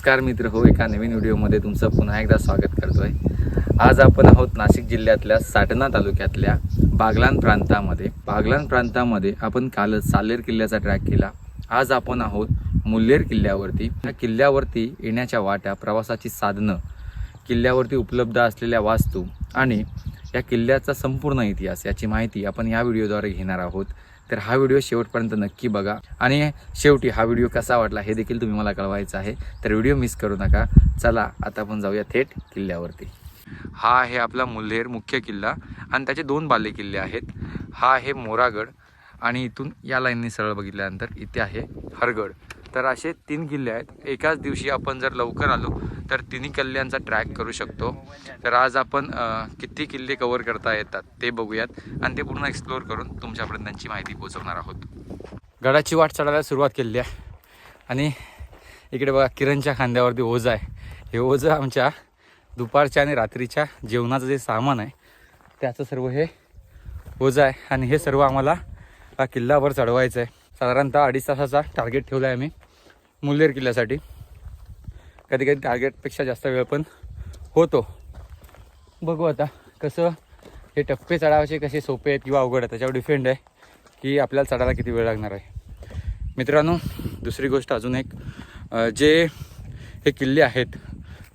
नमस्कार मित्र हो, एका नवीन व्हिडिओमध्ये तुमचं पुन्हा एकदा स्वागत करतोय। आज आपण आहोत नाशिक जिल्ह्यातल्या साटणा तालुक्यातल्या बागलाण प्रांतामध्ये आपण कालच साल्हेर किल्ल्याचा ट्रॅक केला। आज आपण आहोत मुल्हेर किल्ल्यावरती। या किल्ल्यावरती येण्याच्या वाट्या, प्रवासाची साधनं, किल्ल्यावरती उपलब्ध असलेल्या वास्तू आणि या किल्ल्याचा संपूर्ण इतिहास याची माहिती आपण या व्हिडिओद्वारे घेणार आहोत। तर हा व्हिडिओ शेवटपर्यंत नक्की बघा आणि शेवटी हा व्हिडिओ कसा वाटला हे देखील तुम्ही मला कळवायचं आहे। तर व्हिडिओ मिस करू नका। चला आता आपण जाऊया थेट किल्ल्यावरती। हा आहे आपला मुल्हेर मुख्य किल्ला आणि त्याचे दोन बाले किल्ले आहेत। हा आहे मोरागड आणि इथून या लाईनने सरळ बघितल्यानंतर इथे आहे हरगड। तर असे तीन किल्ले आहेत। एकाच दिवशी आपण जर लवकर आलो तर तिन्ही किल्ल्यांचा ट्रॅक करू शकतो। तर आज आपण किती किल्ले कव्हर करता येतात ते बघूयात आणि ते पूर्ण एक्सप्लोअर करून तुमच्यापर्यंत त्यांची माहिती पोहोचवणार आहोत। गडाची वाट चढायला सुरुवात केली आहे आणि इकडे बघा किरणच्या खांद्यावरती ओझं आहे। हे ओझं आमच्या दुपारच्या आणि रात्रीच्या जेवणाचं जे सामान आहे त्याचं सर्व हे ओझं आहे आणि हे सर्व आम्हाला हा किल्ल्यावर चढवायचं आहे। साधारणतः 2.5 तासाचा टार्गेट ठेवला आहे मी मुल्हेर किल्ल्यासाठी। कधी कधी टार्गेटपेक्षा जास्त वेळ पण होतो। बघू आता कसं हे टप्पे चढावायचे कसे सोपे आहेत किंवा अवघड आहेत त्याच्यावर डिपेंड आहे की आपल्याला चढायला किती वेळ लागणार आहे। मित्रांनो, दुसरी गोष्ट अजून एक, जे हे किल्ले आहेत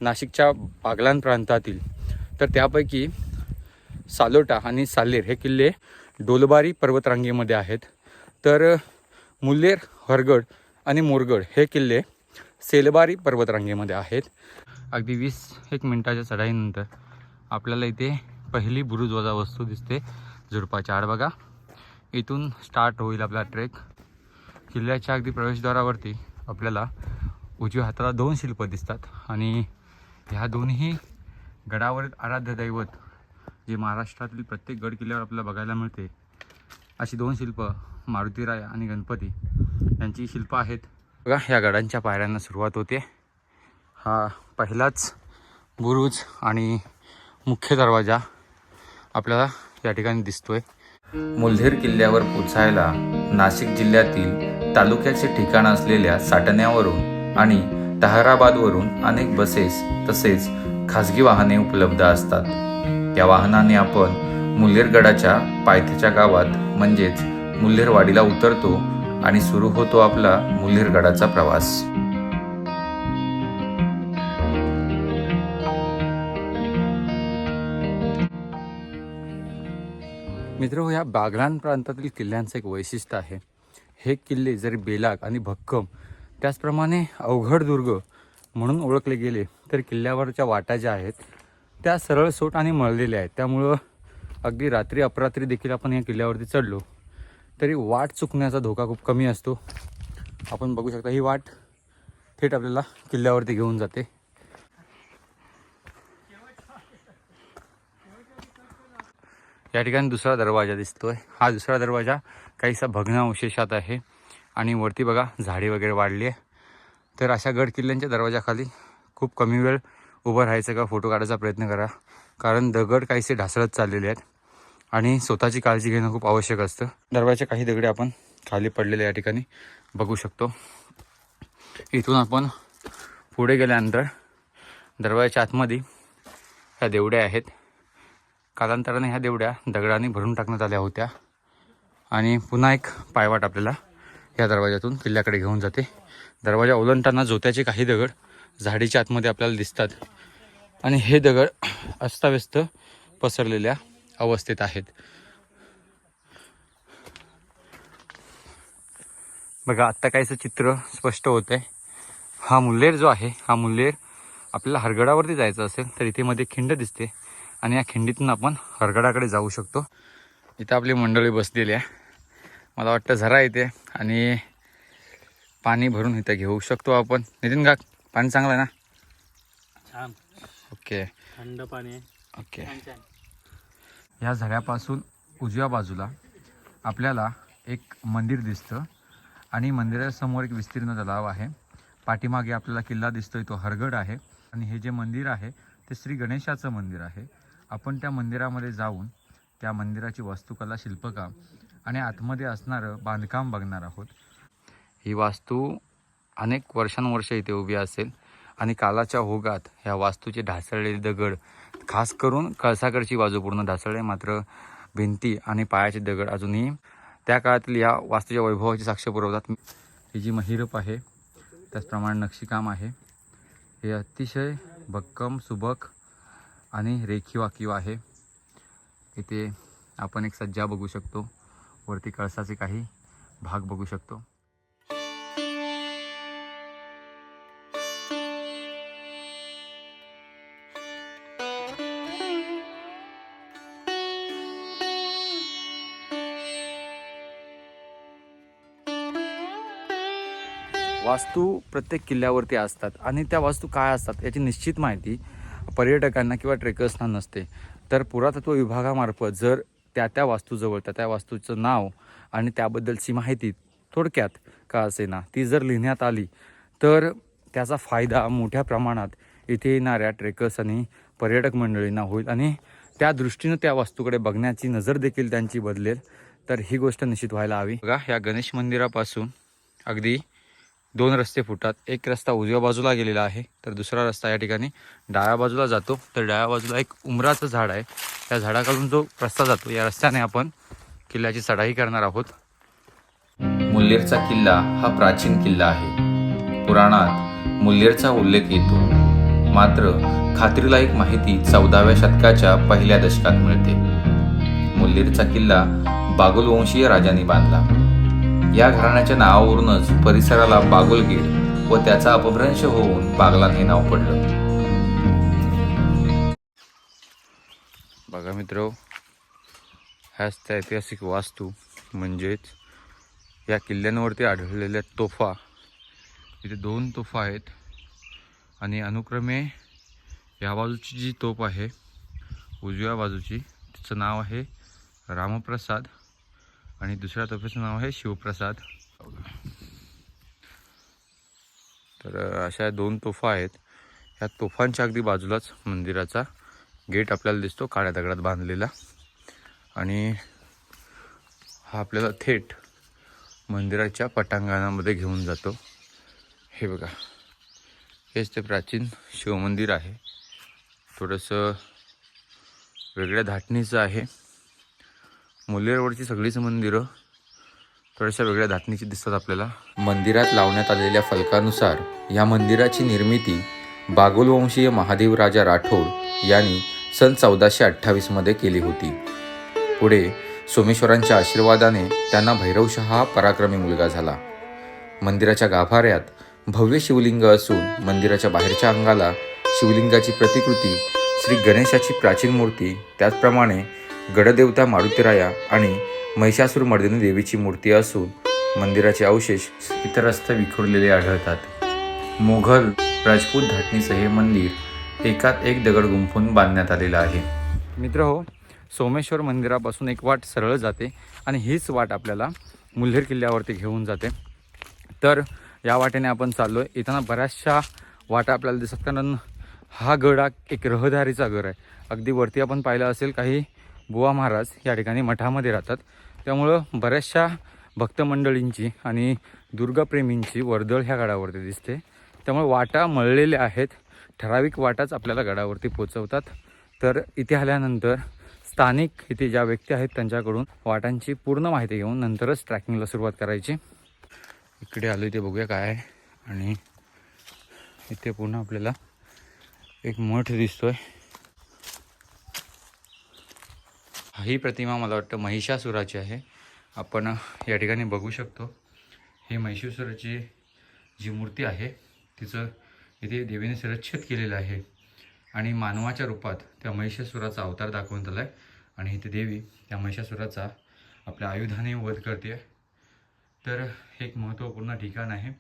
नाशिकच्या बागलाण प्रांतातील, तर त्यापैकी सालोटा आणि साल्हेर हे किल्ले डोलबारी पर्वतरांगेमध्ये आहेत। तर मुल्हेर, हरगड आणि मोरगड हे किल्ले सेलबारी पर्वतरांगेमध्ये आहेत। अगदी 20-1 मिनिटाच्या चढाईनंतर आपल्याला इथे पहिली बुरुजवजा वस्तू दिसते, झुडपाच्या आड बघा। इथून स्टार्ट होईल आपला ट्रेक। किल्ल्याच्या अगदी प्रवेशद्वारावरती आपल्याला उजव्या हाताला 2 शिल्प दिसतात आणि ह्या दोन्ही गडावरील आराध्य दैवत जे महाराष्ट्रातील प्रत्येक गड किल्ल्यावर आपल्याला बघायला मिळते, अशी 2 शिल्प मारुतीराय आणि गणपती यांची शिल्प आहेत बघा। ह्या गडांच्या पायऱ्यांना सुरुवात होते। हा पहिलाच बुरुज आणि मुख्य दरवाजा आपल्याला या ठिकाणी दिसतोय। मुल्हेर किल्ल्यावर पोचायला नाशिक जिल्ह्यातील तालुक्याचे ठिकाण असलेल्या साटण्यावरून आणि ताहराबादवरून अनेक बसेस तसेच खाजगी वाहने उपलब्ध असतात। त्या वाहनाने आपण मुल्हेरगडाच्या पायथ्याच्या गावात म्हणजेच मुल्हेरवाडीला उतरतो आणि सुरू होतो आपला मुल्हेरगडाचा प्रवास। मित्र, या बागलाण प्रांतातील किल्ल्यांचं एक वैशिष्ट्य आहे, हे किल्ले जरी बेलाग आणि भक्कम त्याचप्रमाणे अवघड दुर्ग म्हणून ओळखले गेले तर किल्ल्यावरच्या वाटा ज्या आहेत त्या सरळसोट आणि मळलेल्या आहेत। त्यामुळं अगदी रात्री अपरात्री देखील आपण या किल्ल्यावरती चढलो तरी वाट चुकण्याचा धोका खूप कमी असतो। आपण बघू शकता ही वाट थेट आपल्याला किल्ल्यावरती घेऊन जाते। या ठिकाणी दुसरा दरवाजा दिसतोय। हा दुसरा दरवाजा काहीसा भग्नावशेषात आहे आणि वरती बघा झाडे वगैरे वाढली आहे। तर अशा गड किल्ल्यांच्या दरवाजाखाली खूप कमी वेळ उभं राहायचं का फोटो काढायचा प्रयत्न करा, कारण दगड काहीसे ढासळत चाललेले आहेत आणि स्वतःची काळजी घेणं खूप आवश्यक असतं। दरवाजाच्या काही दगडे आपण खाली पडलेले या ठिकाणी बघू शकतो। इथून आपण पुढे गेल्यानंतर दरवाजाच्या आतमध्ये ह्या देवड्या आहेत। कालांतराने ह्या देवड्या दगडाने भरून टाकण्यात आल्या होत्या आणि पुन्हा एक पायवाट आपल्याला या दरवाजातून किल्ल्याकडे घेऊन जाते। दरवाजा ओलांडताना जोत्याचे काही दगड झाडीच्या आतमध्ये आपल्याला दिसतात आणि हे दगड अस्ताव्यस्त पसरलेल्या अवस्थेत आहेत बघा। आत्ता काहीसं चित्र स्पष्ट होत आहे। हा मुल्हेर जो आहे, हा मुल्हेर आपल्याला हरगडावरती जायचं असेल तर इथे मध्ये खिंड दिसते आणि या खिंडीतून आपण हरगडाकडे जाऊ शकतो। इथं आपली मंडळी बसलेली आहे, मला वाटतं झरा येते आणि पाणी भरून इथं घेऊ शकतो आपण। नितीन का पाणी चांगलं आहे ना? छान, ओके, थंड पाणी आहे। ओके। या झऱ्यापासून उजव्या बाजूला आपल्याला एक मंदिर दिसतं आणि मंदिरासमोर एक विस्तीर्ण तलाव आहे। पाठीमागे आपल्याला किल्ला दिसतोय, तो हरगड आहे आणि हे जे मंदिर आहे ते श्री गणेशाचं मंदिर आहे। आपण त्या मंदिरामध्ये जाऊन त्या मंदिराची वास्तुकला, शिल्पकाम आणि आतमध्ये असणारं बांधकाम बघणार आहोत। ही वास्तू अनेक वर्षानुवर्षे इथे उभी असेल आणि कालाच्या ओघात ह्या वास्तूचे ढासळलेले दगड, खास करून कळसाकडची बाजू पूर्ण ढासळले, मात्र भिंती आणि पायाचे दगड अजूनही त्या काळातील या वास्तूच्या वैभवाची साक्ष पुरवतात. ही जी महिरप आहे त्याचप्रमाणे नक्षीकाम आहे. हे अतिशय भक्कम, सुबक आणि रेखीव आहे. इथे आपण एक सज्जा बघू शकतो, वरती कळसाचे काही भाग बघू शकतो. वास्तू प्रत्येक किल्ल्यावरती असतात आणि त्या वास्तू काय असतात याची निश्चित माहिती पर्यटकांना किंवा ट्रेकर्सना नसते. तर पुरातत्व विभागामार्फत जर त्या वास्तूजवळ त्या वास्तूचं नाव आणि त्याबद्दलची माहिती थोडक्यात का असेना ती जर लिहिण्यात आली तर त्याचा फायदा मोठ्या प्रमाणात इथे येणाऱ्या ट्रेकर्स आणि पर्यटक मंडळींना होईल आणि त्या दृष्टीनं त्या वास्तूकडे बघण्याची नजर देखील त्यांची बदलेल. तर ही गोष्ट निश्चित व्हायला हवी. बघा, या गणेश मंदिरापासून अगदी 2 रस्ते फुटतात. एक रस्ता उजव्या बाजूला गेलेला आहे, तर दुसरा रस्ता या ठिकाणी डाव्या बाजूला जातो. तर डाव्या बाजूला एक उमराचं झाड आहे, त्या झाडाकडून जो रस्ता जातो या रस्त्याने आपण किल्ल्याची चढाई करणार आहोत. मुल्लेरचा किल्ला हा प्राचीन किल्ला आहे. पुराणात मुल्लेरचा उल्लेख येतो, मात्र खात्रीलायक माहिती 14व्या शतकाच्या पहिल्या दशकात मिळते. मुल्लेरचा किल्ला बागुल वंशीय राजांनी बांधला. या घराण्याच्या नावावरूनच परिसराला बागुलगीर व त्याचा अपभ्रंश होऊन बागलान हे नाव पडलं. बघा मित्र, ह्याच त्या ऐतिहासिक वास्तू म्हणजेच या किल्ल्यांवरती आढळलेल्या तोफा. इथे 2 तोफा आहेत आणि अनुक्रमे या बाजूची जी तोफ आहे उजव्या बाजूची, तिचं नाव आहे रामप्रसाद आणि दुसऱ्या तोफेचं नाव आहे शिवप्रसाद. तर अशा 2 तोफा आहेत. ह्या तोफांच्या अगदी बाजूलाच मंदिराचा गेट आपल्याला दिसतो, काळ्या दगडात बांधलेला, आणि हा आपल्याला थेट मंदिराच्या पटांगणामध्ये घेऊन जातो. हे बघा, हेच ते प्राचीन शिवमंदिर आहे. थोडंसं वेगळ्या धाटणीचं आहे. मुल्लेरवरची सगळीच मंदिरं थोड्याशा वेगळ्या धाटणीची दिसतात आपल्याला. मंदिरात लावण्यात आलेल्या फलकानुसार या मंदिराची निर्मिती बागुलवंशीय महादेव राजा राठोड यांनी सन 1428 मध्ये केली होती. पुढे सोमेश्वरांच्या आशीर्वादाने त्यांना भैरवशाह हा पराक्रमी मुलगा झाला. मंदिराच्या गाभाऱ्यात भव्य शिवलिंग असून मंदिराच्या बाहेरच्या अंगाला शिवलिंगाची प्रतिकृती, श्री गणेशाची प्राचीन मूर्ती, त्याचप्रमाणे गडदेवता मारुतीराया आणि महिषासुरमर्दिनी देवीची मूर्ती असून मंदिराचे अवशेष इतरत्र विखुरलेले आढळतात. मोघल राजपूत धाटणीचं हे मंदिर एकात एक दगड गुंफून बांधण्यात आलेलं आहे. मित्र हो, सोमेश्वर मंदिरापासून एक वाट सरळ जाते आणि हीच वाट आपल्याला मुल्हेर किल्ल्यावरती घेऊन जाते. तर या वाटेने आपण चाललो आहे. येताना बऱ्याचशा वाटा आपल्याला दिसतात, कारण हा गड एक रहदारीचा गड आहे. अगदी वरती आपण पाहिलं असेल काही बुवा महाराज या ठिकाणी मठामध्ये राहतात, त्यामुळं बऱ्याचशा भक्तमंडळींची आणि दुर्गाप्रेमींची वर्दळ ह्या गडावरती दिसते. त्यामुळे वाटा मळलेल्या आहेत, ठराविक वाटाच आपल्याला गडावरती पोचवतात. तर इथे आल्यानंतर स्थानिक इथे ज्या व्यक्ती आहेत त्यांच्याकडून वाटांची पूर्ण माहिती घेऊन नंतरच ट्रॅकिंगला सुरुवात करायची. इकडे आलो, इथे बघूया काय आहे. आणि इथे पुन्हा आपल्याला एक मठ दिसतोय. ही प्रतिमा मला वाटतं महिषासुराची आहे. आपण या ठिकाणी बघू शकतो. ही महिषासुराची जी मूर्ती आहे तिचं इथे देवीने शिरच्छेद केलेलं आहे आणि मानवाच्या रूपात त्या महिषासुराचा अवतार दाखवण्यात आला आहे. आणि इथे देवी त्या महिषासुराचा आपल्या आयुधाने वध करते. तर हे एक महत्त्वपूर्ण ठिकाण आहे.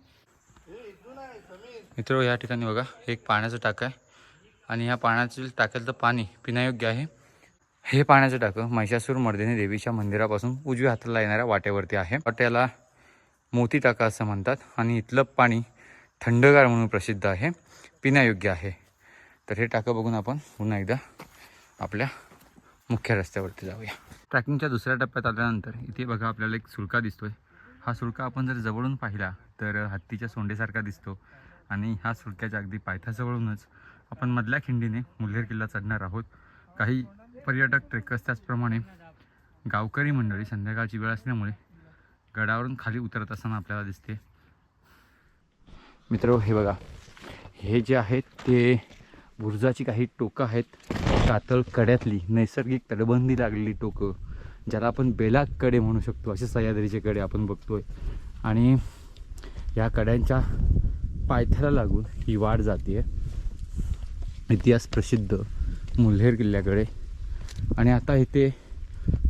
मित्र, या ठिकाणी बघा एक पाण्याचं टाकं आहे आणि ह्या पाण्यातील टाक्याचं पाणी पिण्यायोग्य आहे. हे पाण्याचं टाकं महिषासुरमर्दिनी देवीच्या मंदिरापासून उजव्या हाताला येणाऱ्या वाटेवरती आहे. वाट्याला मोती टाका असं म्हणतात आणि इथलं पाणी थंडगार म्हणून प्रसिद्ध आहे, पिण्यायोग्य आहे. तर हे टाकं बघून आपण पुन्हा एकदा आपल्या मुख्य रस्त्यावरती जाऊया. ट्रॅकिंगच्या दुसऱ्या टप्प्यात आल्यानंतर इथे बघा आपल्याला एक सुळका दिसतोय. हा सुळका आपण जर जवळून पाहिला तर हत्तीच्या सोंडेसारखा दिसतो आणि ह्या सुळक्याच्या अगदी पायथ्याजवळूनच आपण मधल्या खिंडीने मुल्हेर किल्ला चढणार आहोत. काही पर्यटक ट्रेकर्स त्याचप्रमाणे गावकरी मंडळी संध्याकाळची वेळ असल्यामुळे गडावरून खाली उतरत असताना आपल्याला दिसते. मित्र हे बघा, हे जे आहेत ते बुरुजाची काही टोकं आहेत. कातळ कड्यातली नैसर्गिक तटबंदी लागलेली टोकं, ज्याला आपण बेलाग कडे म्हणू शकतो, असे सह्याद्रीचे कडे आपण बघतोय. आणि या कड्यांच्या पायथ्याला लागून ही वाट जाते इतिहास प्रसिद्ध मुल्हेर किल्ल्याकडे. आणि आता इथे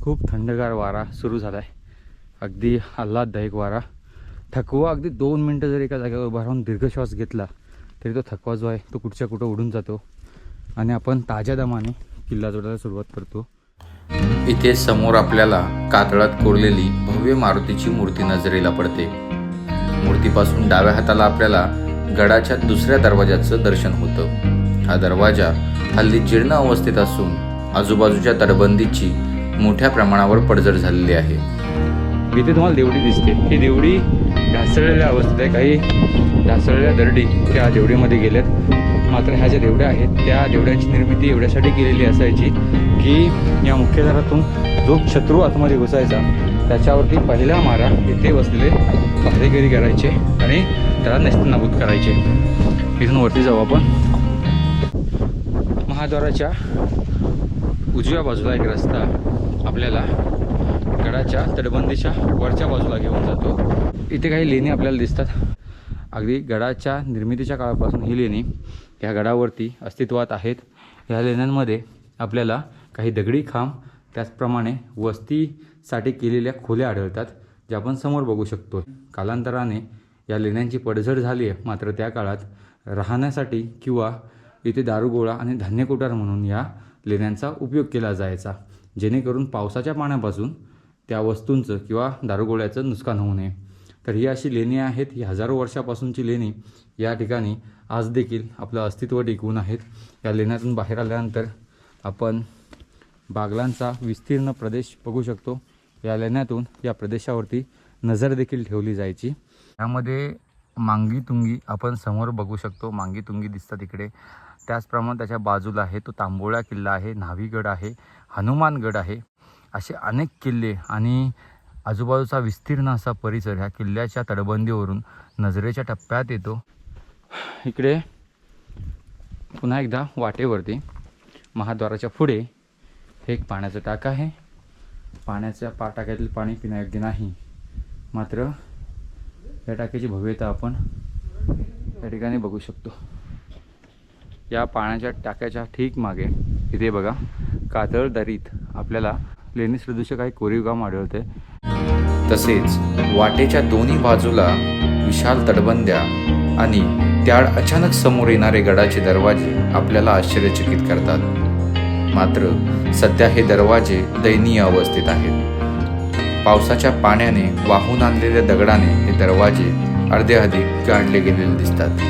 खूप थंडगार वारा सुरू झाला आहे, अगदी आल्हाददायक वारा. थकवा अगदी 2 मिनटं जर एका जागेवर उभा राहून दीर्घ श्वास घेतला तरी तो थकवा जो आहे तो कुठच्या कुठं उडून जातो आणि आपण ताज्या दमाने किल्ला चढायला सुरुवात करतो. इथे समोर आपल्याला कातळात कोरलेली भव्य मारुतीची मूर्ती नजरेला पडते. मूर्तीपासून डाव्या हाताला आपल्याला गडाच्या दुसऱ्या दरवाजाचं दर्शन होतं. हा दरवाजा हल्ली जीर्ण अवस्थेत असून आजूबाजूच्या तटबंदीची मोठ्या प्रमाणावर पडझड झालेली आहे. इथे तुम्हाला देवडी दिसते. ही देवडी ढासळलेल्या अवस्थेत आहे. काही ढासळलेल्या दरडी त्या देवडीमध्ये गेल्यात. मात्र ह्या ज्या देवड्या आहेत त्या देवड्यांची निर्मिती एवढ्यासाठी केलेली असायची की या मुख्य दारातून जो शत्रू आतमध्ये घुसायचा त्याच्यावरती पहिला मारा इथे बसलेले पहारेकरी करायचे आणि त्याला नेस्तनाबूत करायचे. इथून वरती जाऊ आपण. महाद्वाराच्या उजव्या बाजूला एक रस्ता आपल्याला गडाच्या तटबंदीच्या वरच्या बाजूला घेऊन जातो. इथे काही लेणी आपल्याला दिसतात. अगदी गडाच्या निर्मितीच्या काळापासून ही लेणी या गडावरती अस्तित्वात आहेत. ह्या लेण्यांमध्ये आपल्याला काही दगडी खांब त्याचप्रमाणे वस्तीसाठी केलेल्या खोल्या आढळतात, ज्या आपण समोर बघू शकतो. कालांतराने या लेण्यांची पडझड झाली आहे, मात्र त्या काळात राहण्यासाठी किंवा इथे दारुगोळा आणि धान्य कोठार म्हणून या लेण्यांचा उपयोग केला जायचा, जेणेकरून पावसाच्या पाण्यापासून त्या वस्तूंचं किंवा दारुगोळ्याचं नुकसान होऊ नये. तर ही अशी लेणी आहेत. ही हजारो वर्षापासूनची लेणी या ठिकाणी आज देखील आपलं अस्तित्व टिकवून आहेत. या लेण्यातून बाहेर आल्यानंतर आपण बागलांचा विस्तीर्ण प्रदेश बघू शकतो. या लेण्यातून या प्रदेशावरती नजर देखील ठेवली जायची. यामध्ये मांगी तुंगी आपण समोर बघू शकतो. मांगी तुंगी दिसतात इकडे. त्याचप्रमाणे त्याच्या बाजूला आहे तो तांबोळा किल्ला आहे, न्हावीगड आहे, हनुमानगड आहे. असे अनेक किल्ले आणि आजूबाजूचा विस्तीर्ण असा परिसर ह्या किल्ल्याच्या तटबंदीवरून नजरेच्या टप्प्यात येतो. इकडे पुन्हा एकदा वाटेवरती महाद्वाराच्या पुढे हे एक पाण्याचं टाक आहे. पाण्याच्या टाक्यातील पाणी पिण्यायोग्य नाही, मात्र या टाकीची भव्यता आपण या ठिकाणी बघू शकतो. या पाण्याच्या टाक्याच्या ठीक मागे इथे बघा कातळ दरीत आपल्याला लेणी सदृश्य काही कोरीवकाम आढळते. तसेच वाटेच्या दोन्ही बाजूला विशाल तटबंद्या आणि त्या अचानक समोर येणारे गडाचे दरवाजे आपल्याला आश्चर्यचकित करतात. मात्र सध्या हे दरवाजे दयनीय अवस्थेत आहेत. पावसाच्या पाण्याने वाहून आणलेल्या दगडाने हे दरवाजे अर्धेअधिक गाडले गेलेले दिसतात.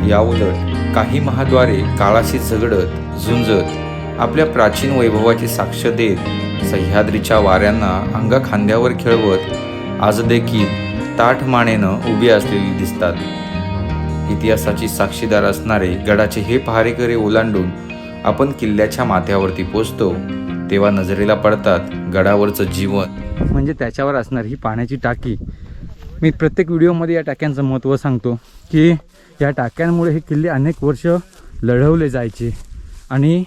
याउलट काही महाद्वारे काळाशी झगडत झुंजत आपल्या प्राचीन वैभवाची साक्ष देत सह्याद्रीच्या वाऱ्यांना अंगा खांद्यावर खेळवत आज देखील ताठ मानेनं उभी असलेली दिसतात. इतिहासाची साक्षीदार असणारे गडाचे हे पहारेकरी ओलांडून आपण किल्ल्याच्या माथ्यावरती पोचतो तेव्हा नजरेला पडतात गडावरचं जीवन, म्हणजे त्याच्यावर असणारी ही पाण्याची टाकी. मी प्रत्येक व्हिडिओमध्ये या टाक्यांचं महत्त्व सांगतो की या टाक्यांमुळे हे किल्ले अनेक वर्ष लढवले जायचे आणि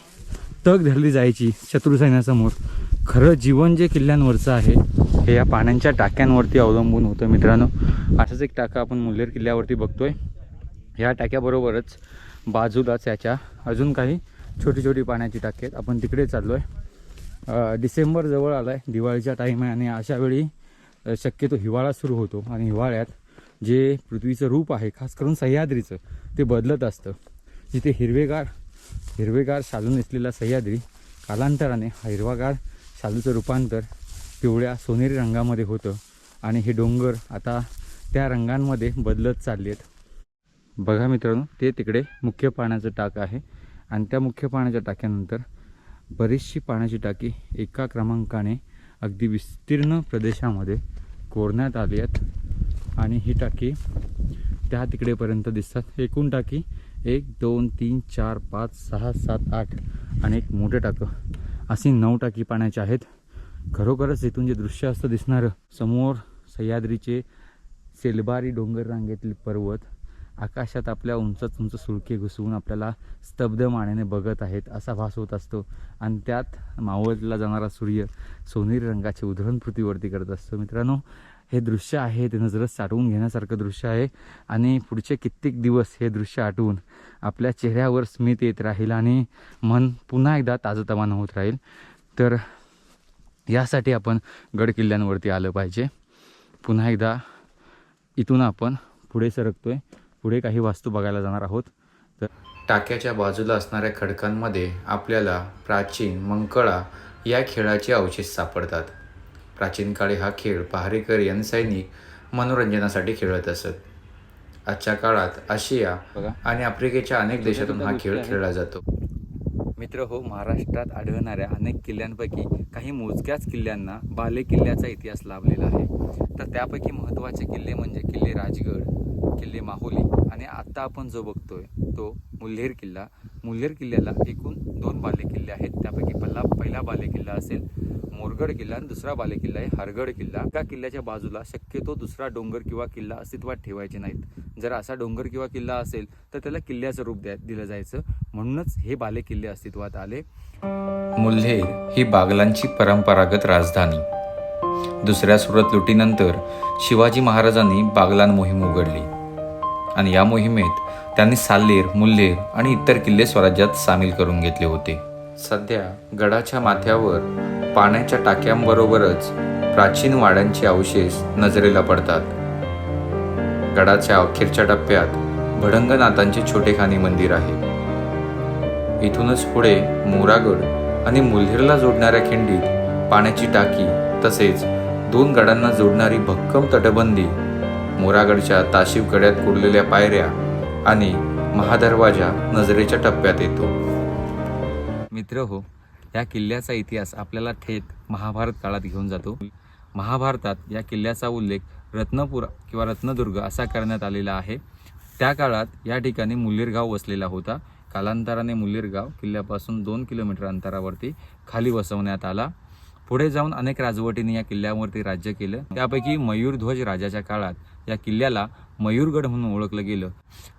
तग धरली जायची शत्रू सैन्यासमोर. खरं जीवन जे किल्ल्यांवरचं आहे हे या पाण्याच्या टाक्यांवरती अवलंबून होतं. मित्रांनो, असाच एक टाका आपण मुल्हेर किल्ल्यावरती बघतोय. ह्या टाक्याबरोबरच बाजूलाच याच्या अजून काही छोटी छोटी पाण्याची टाकी आहेत. आपण तिकडे चाललो आहे. डिसेंबर जवळ आला आहे, दिवाळीचा टाईम आहे आणि अशावेळी शक्यतो हिवाळा सुरू होतो आणि हिवाळ्यात जे पृथ्वीचं रूप आहे खास करून सह्याद्रीचं ते बदलत असतं. जिथे हिरवेगार शालू नेसलेला सह्याद्री कालांतराने हिरवागार शालूचं रूपांतर पिवळ्या सोनेरी रंगामध्ये होतं आणि हे डोंगर आता त्या रंगांमध्ये बदलत चालले आहेत. बघा मित्रांनो, ते तिकडे मुख्य पाण्याचं टाक आहे आणि त्या मुख्य पाण्याच्या टाक्यानंतर बरीचशी पाण्याची टाकी एका क्रमांकाने अगदी विस्तीर्ण प्रदेशामध्ये कोरण्यात आली आहेत आणि ही टाकी त्या तिकडेपर्यंत दिसतात. एकूण टाकी 1 2 3 4 5 6 7 8 आणि एक मोठे टाकं अशी 9 टाकी पाण्याचे आहेत. खरोखरच इथून जे दृश्य असतं दिसणारं, समोर सह्याद्रीचे सेलबारी डोंगर रांगेतील पर्वत आकाशात आपल्या उंच उंच सुळके घुसवून आपल्याला स्तब्ध मानेने बघत आहेत असा भास होत असतो. आणि त्यात मावळला जाणारा सूर्य सोनेरी रंगाचे उधळण पृथ्वीवरती करत असतो. मित्रांनो, हे दृश्य आहे ते नजरेत साठवून घेण्यासारखं दृश्य आहे आणि पुढचे कित्येक दिवस हे दृश्य आठवून आपल्या चेहऱ्यावर स्मित येत राहील आणि मन पुन्हा एकदा ताजंतवानं होत राहील. तर यासाठी आपण गड किल्ल्यांवरती आलं पाहिजे. पुन्हा एकदा इथून आपण पुढे सरकतोय. पुढे काही वास्तू बघायला जाणार आहोत. तर टाक्याच्या बाजूला असणाऱ्या खडकांमध्ये आपल्याला प्राचीन मंकळा या खेळाचे अवशेष सापडतात. प्राचीन काळी हा खेळ पहारेकरी आणि सैनिक मनोरंजनासाठी खेळत असत. आजच्या काळात आशिया आणि आफ्रिकेच्या अनेक देशातून हा खेळ खेळला जातो. मित्र हो, महाराष्ट्रात आढळणाऱ्या अनेक किल्ल्यांपैकी काही मोजक्याच किल्ल्यांना बाले किल्ल्याचा इतिहास लाभलेला आहे. तर त्यापैकी महत्त्वाचे किल्ले म्हणजे किल्ले राजगड, किल्ले माहुली आणि आत्ता आपण जो बघतोय तो मुल्हेर किल्ला. मुल्हेर किल्ल्याला एकूण 2 बाले किल्ले आहेत. त्यापैकी पहिला बाले किल्ला असेल मोरगड किल्ला आणि दुसरा बाले किल्ला आहे हरगड किल्ला. एका किल्ल्याच्या बाजूला शक्यतो दुसरा डोंगर किंवा किल्ला अस्तित्वात ठेवायचे नाहीत. जर असा डोंगर किंवा किल्ला असेल तर त्याला किल्ल्याचं रूप दिलं जायचं. म्हणूनच हे बाले किल्ले अस्तित्वात आले. मुल्हेर ही बागलांची परंपरागत राजधानी. दुसऱ्या सुरत लुटीनंतर शिवाजी महाराजांनी बागलान मोहीम उघडली आणि या मोहिमेत त्यांनी साल्हेर, मुल्हेर आणि इतर किल्ले स्वराज्यात सामील करून घेतले होते. सध्या गडाच्या माथ्यावर पाण्याच्या टाक्यांबरोबरच प्राचीन वाड्यांचे अवशेष नजरेला पडतात. गडाच्या अखेरच्या टप्प्यात भडंगनाथांचे छोटेखानी मंदिर आहे. इथूनच पुढे मोरागड आणि मुल्हेरला जोडणाऱ्या खिंडीत पाण्याची टाकी तसेच 2 गडांना जोडणारी भक्कम तटबंदी, मोरागडच्या ताशीव कड्यात कोरलेल्या पायऱ्या आणि महादरवाजा नजरेच्या टप्प्यात येतो. मित्र हो, या किल्ल्याचा इतिहास आपल्याला थेट महाभारत काळात घेऊन जातो. महाभारतात या किल्ल्याचा उल्लेख रत्नपूर किंवा रत्नदुर्ग असा करण्यात आलेला आहे. त्या काळात या ठिकाणी मुल्हेर गाव वसलेला होता. कालांतराने मुल्हेर गाव किल्ल्यापासून 2 किलोमीटर अंतरावरती खाली वसवण्यात आला. पुढे जाऊन अनेक राजवटींनी या किल्ल्यावरती राज्य केलं. त्यापैकी मयूरध्वज राजाच्या काळात या किल्ल्याला मयूरगड म्हणून ओळखलं गेलं.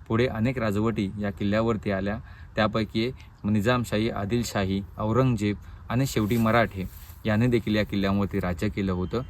पुढे अनेक राजवटी या किल्ल्यावरती आल्या. त्यापैकी निजामशाही, आदिलशाही, औरंगजेब आणि शेवटी मराठे याने देखील या किल्ल्यावरती राज्य केलं होतं.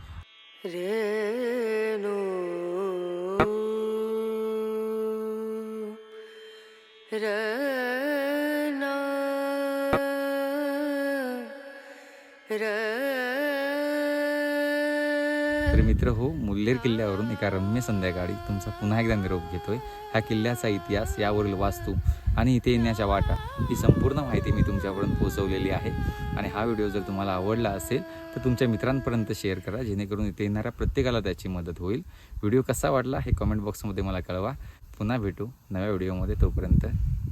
तर मित्र हो, मुल्हेर किल्ल्यावरून एका रम्य संध्याकाळी तुमचा पुन्हा एकदा निरोप घेतोय. ह्या किल्ल्याचा इतिहास, यावरील वास्तू आणि इथे येण्याच्या वाटा ही संपूर्ण माहिती मी तुमच्यापर्यंत पोहोचवलेली आहे. आणि हा व्हिडिओ जर तुम्हाला आवडला असेल तर तुमच्या मित्रांपर्यंत शेअर करा, जेणेकरून इथे येणाऱ्या प्रत्येकाला त्याची मदत होईल. व्हिडिओ कसा वाटला हे कमेंट बॉक्समध्ये मला कळवा. पुन्हा भेटू नव्या व्हिडिओमध्ये. तोपर्यंत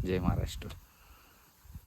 जय महाराष्ट्र.